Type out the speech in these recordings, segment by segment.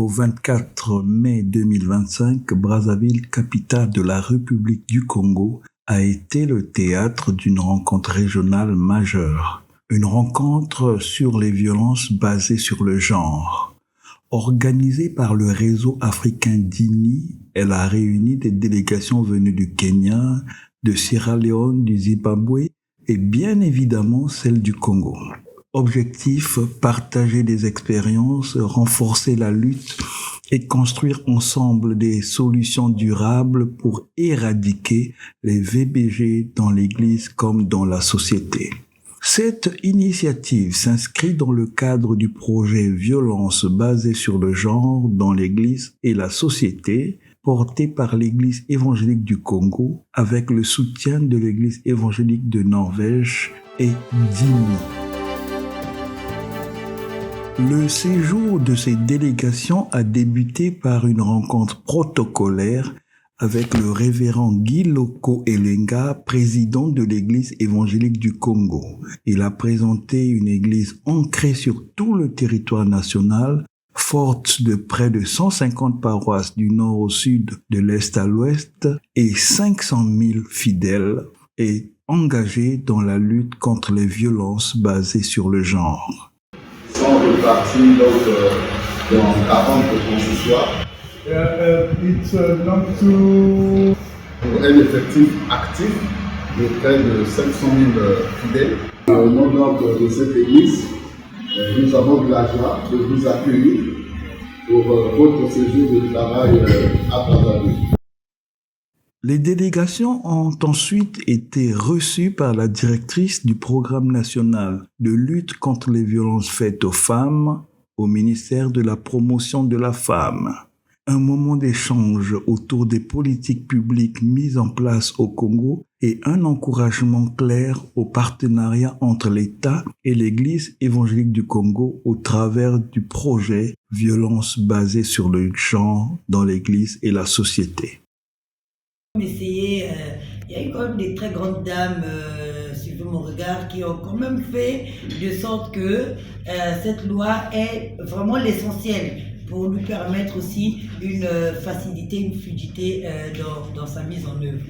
au 24 mai 2025, Brazzaville, capitale de la République du Congo, a été le théâtre d'une rencontre régionale majeure. Une rencontre sur les violences basées sur le genre. Organisée par le réseau africain DINI, elle a réuni des délégations venues du Kenya, de Sierra Leone, du Zimbabwe et bien évidemment celle du Congo. Objectif, partager des expériences, renforcer la lutte et construire ensemble des solutions durables pour éradiquer les VBG dans l'Église comme dans la société. Cette initiative s'inscrit dans le cadre du projet Violence basée sur le genre dans l'Église et la société, porté par l'Église évangélique du Congo avec le soutien de l'Église évangélique de Norvège et d'INI. Le séjour de ces délégations a débuté par une rencontre protocolaire avec le révérend Guy Loko Elenga, président de l'Église évangélique du Congo. Il a présenté une église ancrée sur tout le territoire national, forte de près de 150 paroisses du nord au sud, de l'est à l'ouest, et 500 000 fidèles, et engagée dans la lutte contre les violences basées sur le genre. Sont répartis dans 40 consistoires. It belongs to Pour un effectif actif de près de 500 000 fidèles. Au nom de cette église, nous avons de la joie de vous accueillir pour votre séjour de travail à Brazzaville. Les délégations ont ensuite été reçues par la directrice du programme national de lutte contre les violences faites aux femmes au ministère de la promotion de la femme. Un moment d'échange autour des politiques publiques mises en place au Congo et un encouragement clair au partenariat entre l'État et l'Église évangélique du Congo au travers du projet Violence basée sur le genre dans l'Église et la société. Il y a eu quand même des très grandes dames, suivant mon regard, qui ont quand même fait de sorte que cette loi est vraiment l'essentiel pour nous permettre aussi une facilité, une fluidité dans sa mise en œuvre.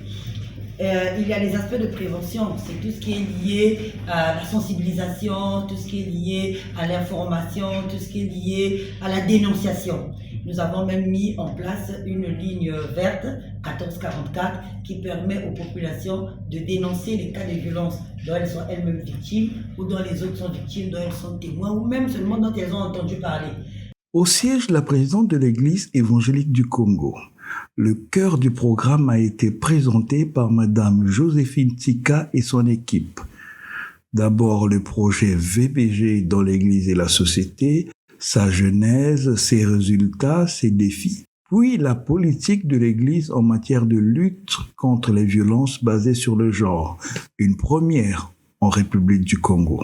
Il y a les aspects de prévention, c'est tout ce qui est lié à la sensibilisation, tout ce qui est lié à l'information, tout ce qui est lié à la dénonciation. Nous avons même mis en place une ligne verte, 1444, qui permet aux populations de dénoncer les cas de violence dont elles sont elles-mêmes victimes ou dont les autres sont victimes, dont elles sont témoins ou même seulement dont elles ont entendu parler. Au siège de la présidente de l'Église évangélique du Congo, le cœur du programme a été présenté par Madame Joséphine Tika et son équipe. D'abord le projet VBG dans l'Église et la société, sa genèse, ses résultats, ses défis, puis la politique de l'Église en matière de lutte contre les violences basées sur le genre, une première en République du Congo.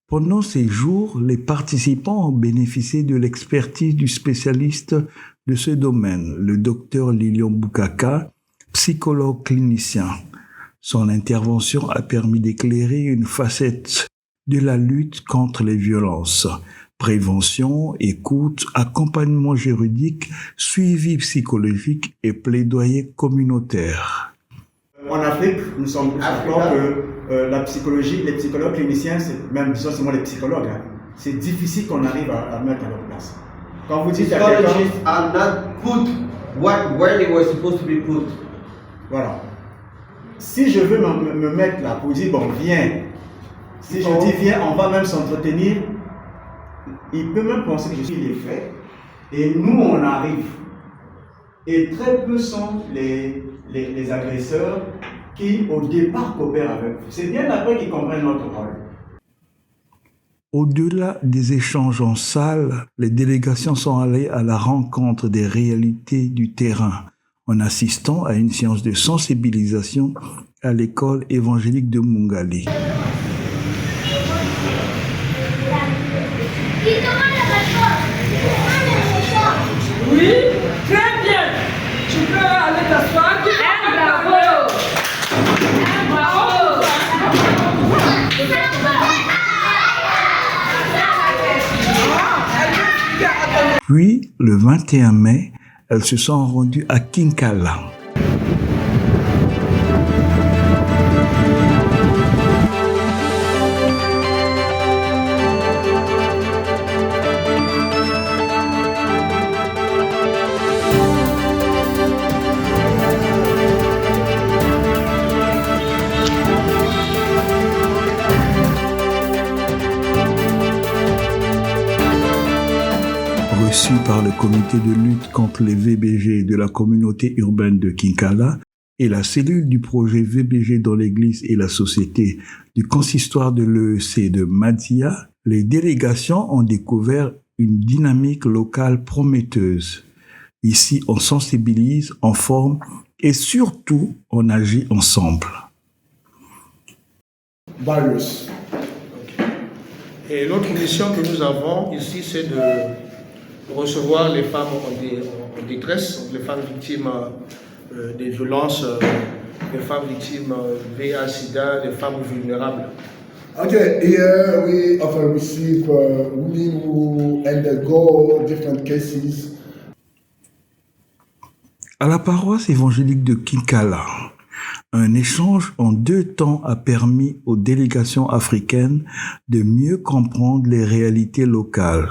Pendant ces jours, les participants ont bénéficié de l'expertise du spécialiste de ce domaine, le docteur Lilian Boukaka, psychologue clinicien. Son intervention a permis d'éclairer une facette de la lutte contre les violences. Prévention, écoute, accompagnement juridique, suivi psychologique et plaidoyer communautaire. En Afrique, nous sommes tous d'accord que la psychologie, les psychologues cliniciens, même seulement les psychologues, c'est difficile qu'on arrive à mettre à leur place. Quand vous dites à quelqu'un, psychologists are not put where they were supposed to be put. Voilà. Si je veux me mettre là pour dire, bon, viens. Si je dis, viens, on va même s'entretenir. Il peut même penser que je suis les faits. Et nous, on arrive. Et très peu sont les agresseurs qui, au départ, coopèrent avec nous. C'est bien après qu'ils comprennent notre rôle. Au-delà des échanges en salle, les délégations sont allées à la rencontre des réalités du terrain en assistant à une séance de sensibilisation à l'école évangélique de Mungali. Oui, très bien. Tu peux aller t'asseoir. Bravo. Bravo. Elle veut expliquer à ton Puis, le 21 mai, elles se sont rendues à Kinkala. Reçu par le comité de lutte contre les VBG de la communauté urbaine de Kinkala et la cellule du projet VBG dans l'église et la société du consistoire de l'EEC de Madia, les délégations ont découvert une dynamique locale prometteuse. Ici, on sensibilise, on forme et surtout, on agit ensemble. Virus. Et l'autre mission que nous avons ici, c'est de recevoir les femmes en détresse, les femmes victimes des violences, les femmes victimes VIH/SIDA, les femmes vulnérables. Okay, here we often receive women who undergo different cases. À la paroisse évangélique de Kinkala, un échange en 2 temps a permis aux délégations africaines de mieux comprendre les réalités locales.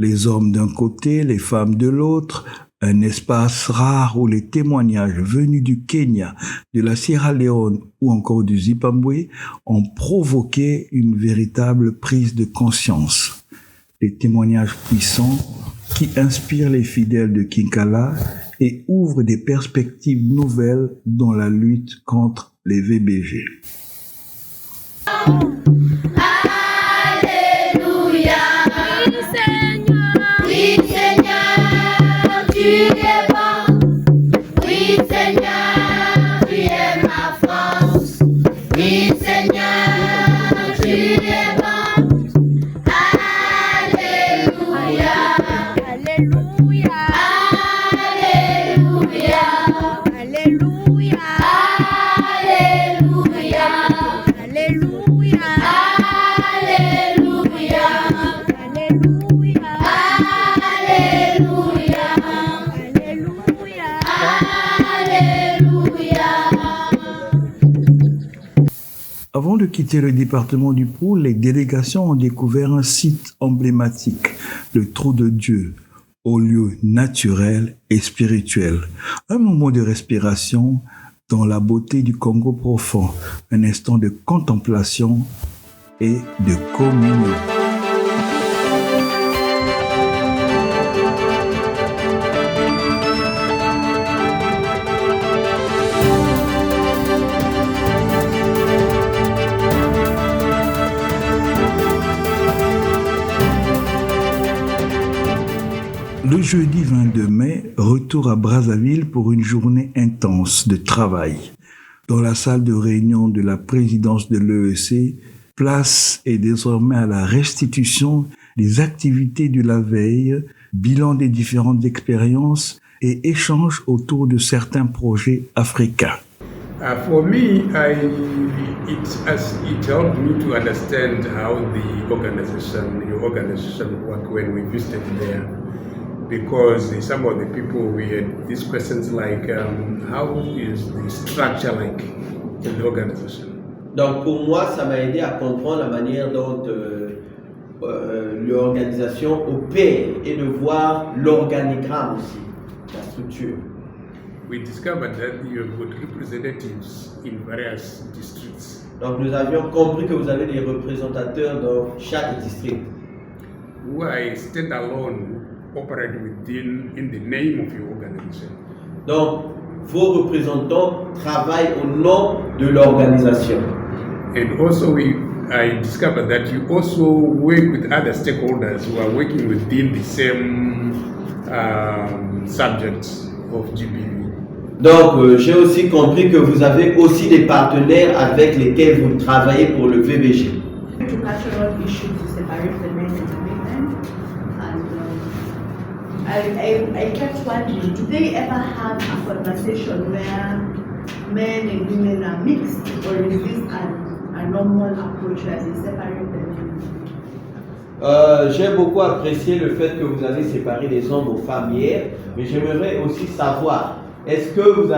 Les hommes d'un côté, les femmes de l'autre, un espace rare où les témoignages venus du Kenya, de la Sierra Leone ou encore du Zimbabwe ont provoqué une véritable prise de conscience. Des témoignages puissants qui inspirent les fidèles de Kinkala et ouvrent des perspectives nouvelles dans la lutte contre les VBG. Avant de quitter le département du Pô, les délégations ont découvert un site emblématique, le Trou de Dieu, au lieu naturel et spirituel. Un moment de respiration dans la beauté du Congo profond, un instant de contemplation et de communion. Le jeudi 22 mai, retour à Brazzaville pour une journée intense de travail. Dans la salle de réunion de la présidence de l'EEC, place est désormais à la restitution des activités de la veille, bilan des différentes expériences et échanges autour de certains projets africains. For me, it helped me to understand how your organization work when we visited there. Because some of the people we had these questions like, how is the structure like in the organization? Donc pour moi, ça m'a aidé à comprendre la manière dont l'organisation opère et de voir l'organigramme aussi, la structure. We discovered that you have got representatives in various districts. Donc nous avions compris que vous avez des représentateurs dans chaque district. Who are stand-alone, operate in the name of your organization. Donc vos représentants travaillent au nom de l'organisation. And also I discovered that you also work with other stakeholders who are working within the same subjects of GBV. Donc j'ai aussi compris que vous avez aussi des partenaires avec lesquels vous travaillez pour le VBG. Cultural issues to separate the men and the women, and I kept wondering, do they ever have a conversation where men and women are mixed, or is this a normal approach as they separate them? J'ai beaucoup apprécié le fait que vous avez séparé les hommes aux femmes hier, mais j'aimerais aussi savoir, est-ce que vous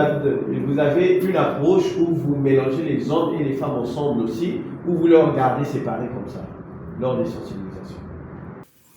avez une approche où vous mélangez les hommes et les femmes ensemble aussi, ou vous leur gardez séparés comme ça, lors des sensibilisations?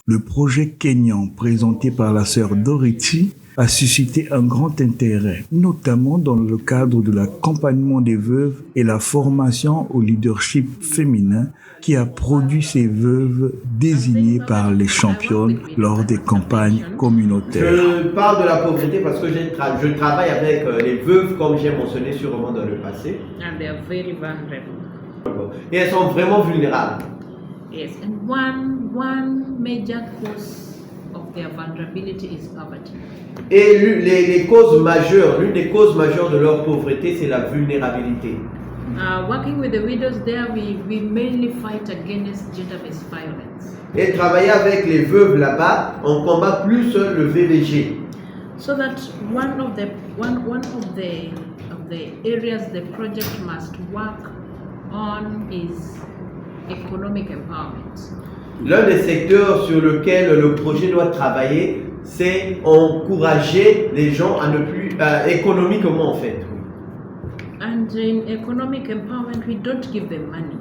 Le projet Kenyan présenté par la sœur Dorothy a suscité un grand intérêt, notamment dans le cadre de l'accompagnement des veuves et la formation au leadership féminin qui a produit ces veuves désignées par les championnes lors des campagnes communautaires. Je parle de la pauvreté parce que je travaille avec les veuves, comme j'ai mentionné sûrement dans le passé. And they are very vulnerable. Et elles sont vraiment vulnérables. Yes, and one major cause of their vulnerability is poverty. Et l'une des causes majeures de leur pauvreté, c'est la vulnérabilité. Working with the widows there, we mainly fight against gender-based violence. Et travailler avec les veuves là-bas, on combat plus le VBG. So that one of the areas the project must work on is economic empowerment. L'un des secteurs sur lequel le projet doit travailler, c'est encourager les gens à ne plus économiquement en fait. And in economic empowerment, we don't give them money.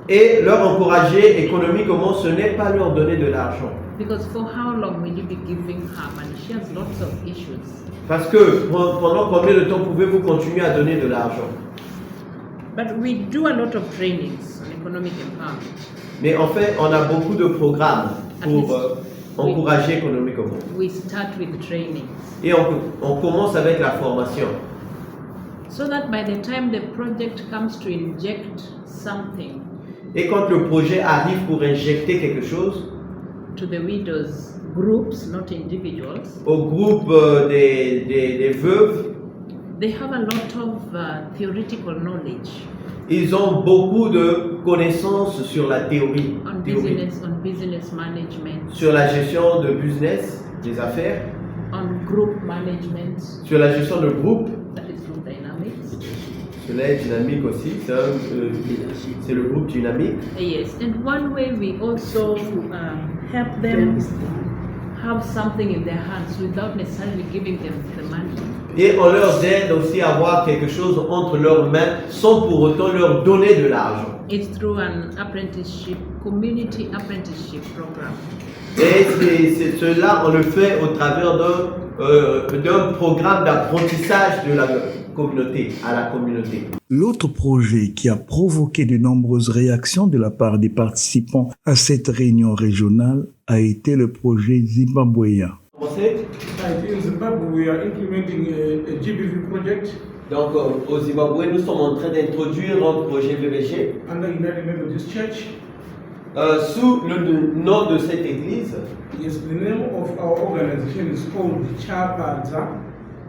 Et leur encourager économiquement, ce n'est pas leur donner de l'argent. Because for how long will you be giving her money? She has lots of issues. Parce que pendant combien de temps pouvez-vous continuer à donner de l'argent? But we do a lot of trainings on economic empowerment. Mais en fait, on a beaucoup de programmes pour encourager économiquement. We start with training. Et on commence avec la formation. So that by the time the project comes to inject something, et quand le projet arrive pour injecter quelque chose, to the widows groups, not individuals, au groupe des veuves, they have a lot of theoretical knowledge. Ils ont beaucoup de connaissances sur la théorie, on business management, sur la gestion de business, des affaires, on group management, sur la gestion de groupe, that is group dynamics. Cela est dynamique aussi, c'est le groupe dynamique. Yes, and one way we also help them have something in their hands without necessarily giving them the money. Et on leur aide aussi à avoir quelque chose entre leurs mains sans pour autant leur donner de l'argent. It's through an apprenticeship, community apprenticeship program. Et cela, on le fait au travers d'un programme d'apprentissage de la communauté, à la communauté. L'autre projet qui a provoqué de nombreuses réactions de la part des participants à cette réunion régionale a été le projet zimbabwéen. In Zimbabwe, we are implementing a GBV project. Donc au Zimbabwe, nous sommes en train d'introduire un projet VBG under United Methodist Church. Sous le nom de cette église. Yes, the name of our organization is called Chapaza.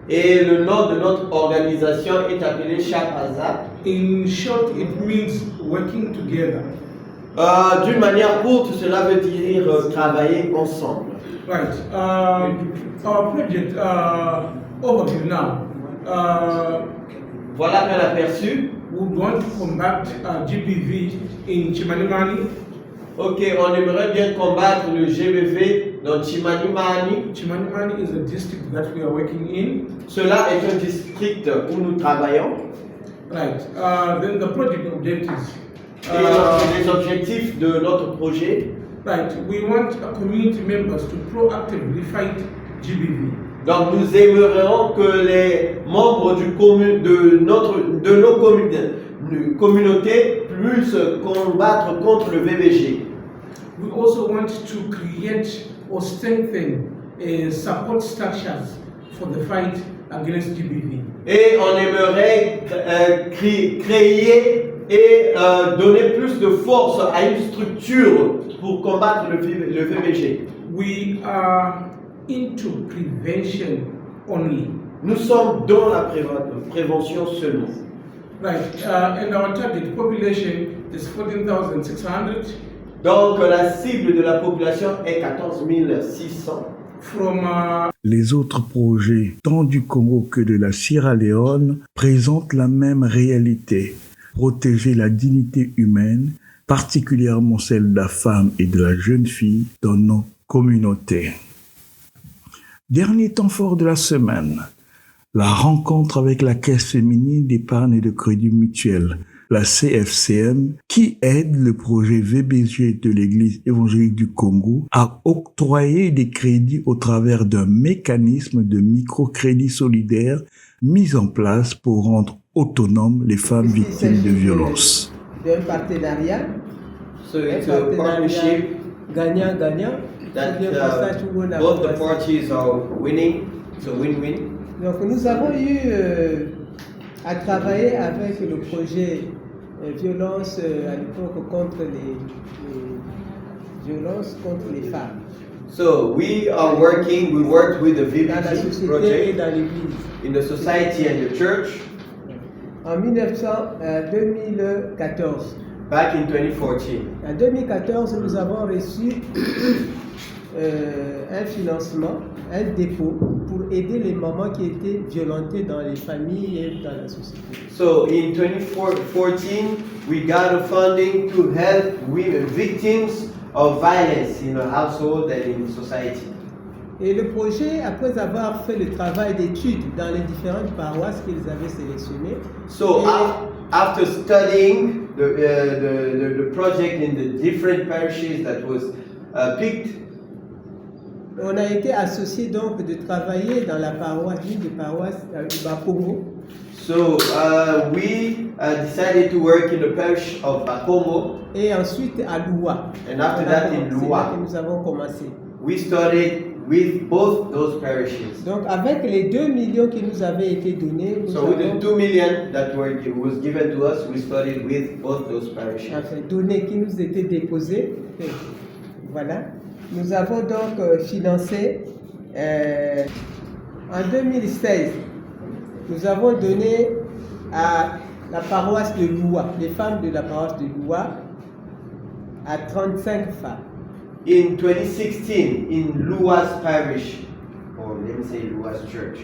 Et le nom de notre organisation est appelé Chapaza. In short, it means working together. D'une manière courte, cela veut dire travailler ensemble. Right. Our project overview now. Voilà un aperçu. We want to combat GBV in Chimanimani. Ok, on aimerait bien combattre le GBV dans Chimanimani. Chimanimani is a district that we are working in. Cela est un district où nous travaillons. Right. Then the project objectives. Les objectifs de notre projet. Right. We want community members to proactively fight GBV. Donc nous aimerions que les membres de nos communautés puissent combattre contre le VBG. We also want to create or strengthen support structures for the fight against GBV. Et on aimerait créer et donner plus de force à une structure pour combattre le VBG. We are into prevention only. Nous sommes dans la prévention seulement. Right, and our target population is 14,600. Donc la cible de la population est 14 600. Les autres projets, tant du Congo que de la Sierra Leone, présentent la même réalité. Protéger la dignité humaine, particulièrement celle de la femme et de la jeune fille dans nos communautés. Dernier temps fort de la semaine, la rencontre avec la Caisse féminine d'épargne et de crédit mutuel, la CFCM, qui aide le projet VBG de l'Église évangélique du Congo à octroyer des crédits au travers d'un mécanisme de microcrédit solidaire mis en place pour rendre autonomes les femmes victimes de violences. D'un partenariat. So it's a partnership gagnant-gagnant. that both the parties are winning. It's a win-win. Donc nous avons eu à travailler avec le projet violence à l'époque contre les violences contre les femmes. So we worked with the dans la VBG société et project dans l'église. in the society and the church En 2014. back in 2014. En 2014, nous avons reçu un financement, un dépôt pour aider les mamans qui étaient violentées dans les familles et dans la société. So in 2014, we got a funding to help women victims of violence in the household and in society. Et le projet, après avoir fait le travail d'étude dans les différentes paroisses qu'ils avaient sélectionnées, So after studying the project in the different parishes that was picked, on a été associés donc de travailler dans la paroisse, l'une des paroisses du Bakongo. so we decided to work in the parish of Bakongo, Et ensuite à Loua. and after that in C'est là Loua, que nous avons commencé. we started with both those parishes. Donc avec les 2 millions qui nous avaient été donnés, nous So with avons the 2 million that was given to us, we started with both those parishes. enfin, données qui nous étaient déposées. Voilà. Nous avons donc financé en 2016. Nous avons donné à la paroisse de Loua, les femmes de la paroisse de Loua, à 35 femmes. In 2016, in Lua's parish, or let me say Lua's church,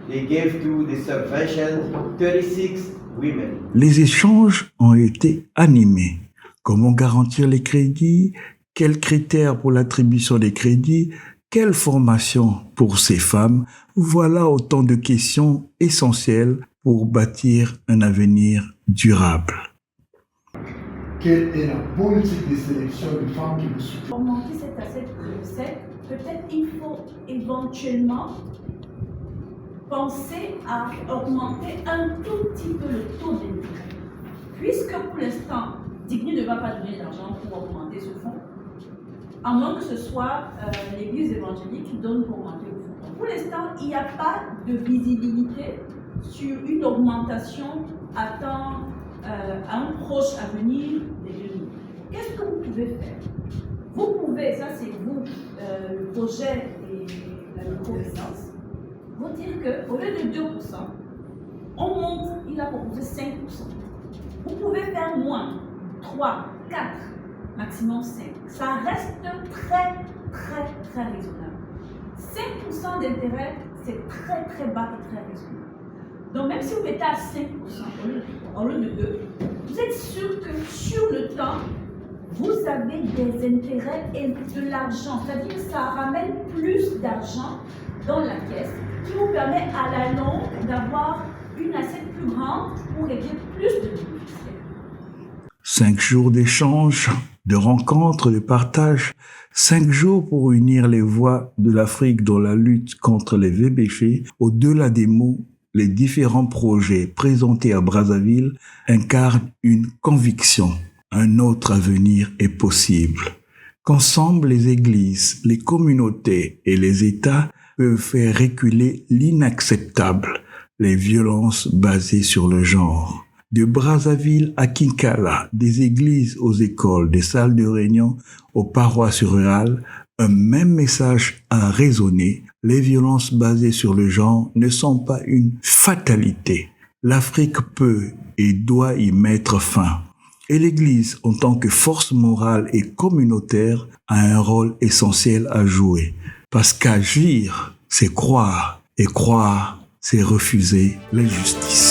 they gave to the subvention 36 women. Les échanges ont été animés. Comment garantir les crédits? Quels critères pour l'attribution des crédits? Quelle formation pour ces femmes? Voilà autant de questions essentielles pour bâtir un avenir durable. Quelle est la politique de sélection de femmes qui vous soutiennent? Pour monter cette recette, peut-être il faut éventuellement penser à augmenter un tout petit peu le taux d'intérêt. Puisque pour l'instant, Digny ne va pas donner d'argent pour augmenter ce fonds, à moins que ce soit l'Église évangélique qui donne pour augmter le fonds. Donc, pour l'instant, il n'y a pas de visibilité sur une augmentation à un proche avenir des 2 millions. Qu'est-ce que vous pouvez faire? Vous pouvez, ça c'est vous, le projet et la microfinance, vous dire qu'au lieu de 2%, on monte, il a proposé 5%. Vous pouvez faire moins, 3, 4, maximum 5. Ça reste très, très, très raisonnable. 5% d'intérêt, c'est très, très bas et très raisonnable. Donc même si vous mettez à 5% au lieu de 2, vous êtes sûr que sur le temps, vous avez des intérêts et de l'argent. C'est-à-dire que ça ramène plus d'argent dans la caisse qui vous permet à la longue d'avoir une assiette plus grande pour régler plus de bénéficiaires. 5 jours d'échanges, de rencontres, de partage, 5 jours pour unir les voix de l'Afrique dans la lutte contre les VBG. Au-delà des mots, les différents projets présentés à Brazzaville incarnent une conviction. Un autre avenir est possible. Qu'ensemble les églises, les communautés et les États peuvent faire reculer l'inacceptable, les violences basées sur le genre. De Brazzaville à Kinkala, des églises aux écoles, des salles de réunion aux paroisses rurales, un même message a résonné. Les violences basées sur le genre ne sont pas une fatalité. L'Afrique peut et doit y mettre fin. Et l'Église, en tant que force morale et communautaire, a un rôle essentiel à jouer. Parce qu'agir, c'est croire. Et croire, c'est refuser l'injustice.